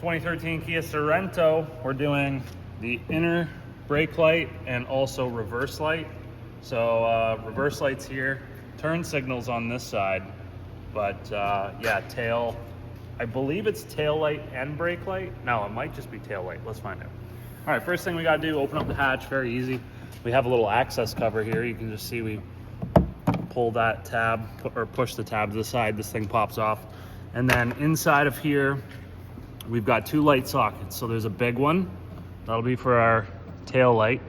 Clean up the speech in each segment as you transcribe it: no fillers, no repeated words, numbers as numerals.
2013 Kia Sorento. We're doing the inner brake light and also reverse light. So reverse light's here, turn signals on this side, but yeah, I believe it's tail light and brake light. No, it might just be tail light. Let's find out. All right, first thing we gotta do, open up the hatch, very easy. We have a little access cover here. You can just see we pull that tab or push the tab to the side, this thing pops off. And then inside of here, we've got two light sockets. So there's a big one, that'll be for our tail light.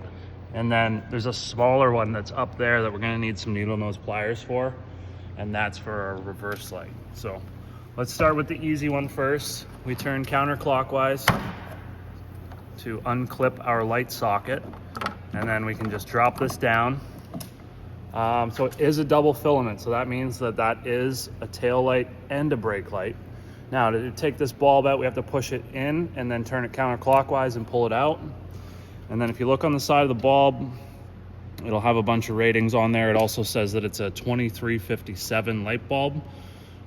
And then there's a smaller one that's up there that we're gonna need some needle nose pliers for. And that's for our reverse light. So let's start with the easy one first. We turn counterclockwise to unclip our light socket. And then we can just drop this down. So it is a double filament, so that means that that is a tail light and a brake light. Now to take this bulb out, we have to push it in and then turn it counterclockwise and pull it out. And then if you look on the side of the bulb, it'll have a bunch of ratings on there. It also says that it's a 2357 light bulb,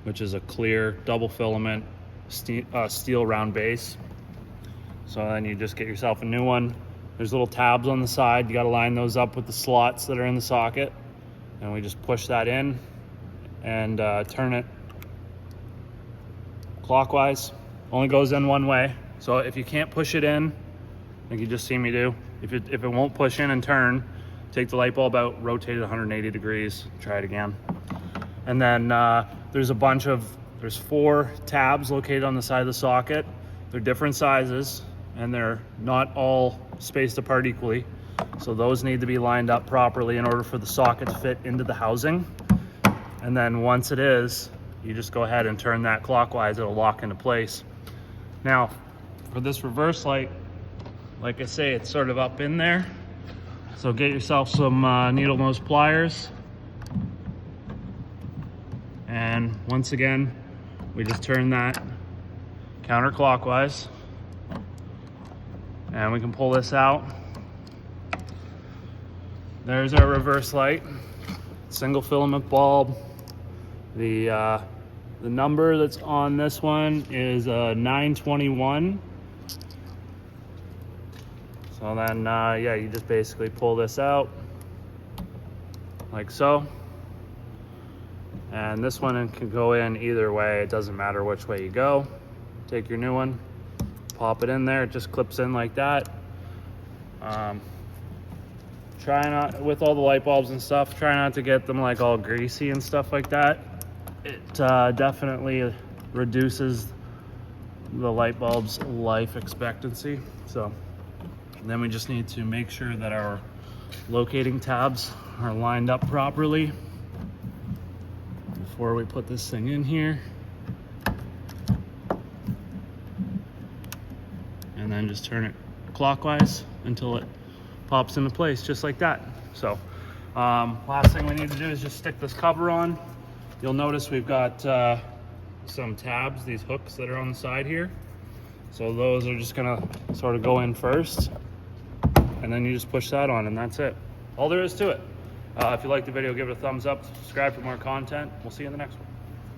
which is a clear double filament steel round base. So then you just get yourself a new one. There's little tabs on the side. You got to line those up with the slots that are in the socket. And we just push that in and turn it clockwise. Only goes in one way. So if you can't push it in, like you just see me do, if it won't push in and turn, take the light bulb out, rotate it 180 degrees, try it again. And then there's 4 tabs located on the side of the socket. They're different sizes and they're not all spaced apart equally. So those need to be lined up properly in order for the socket to fit into the housing. And then once it is, you just go ahead and turn that clockwise, it'll lock into place. Now, for this reverse light, like I say, it's sort of up in there. So get yourself some needle nose pliers. And once again, we just turn that counterclockwise. And we can pull this out. There's our reverse light, single filament bulb. The number that's on this one is 921. So then, yeah, you just basically pull this out like so. And this one can go in either way. It doesn't matter which way you go. Take your new one, pop it in there. It just clips in like that. Try not, with all the light bulbs and stuff, try not to get them like all greasy and stuff like that. It definitely reduces the light bulb's life expectancy. So then we just need to make sure that our locating tabs are lined up properly before we put this thing in here. And then just turn it clockwise until it pops into place just like that. So last thing we need to do is just stick this cover on. You'll notice we've got some tabs, these hooks that are on the side here. So those are just gonna sort of go in first, and then you just push that on and that's it. All there is to it. If you liked the video, give it a thumbs up, subscribe for more content. We'll see you in the next one.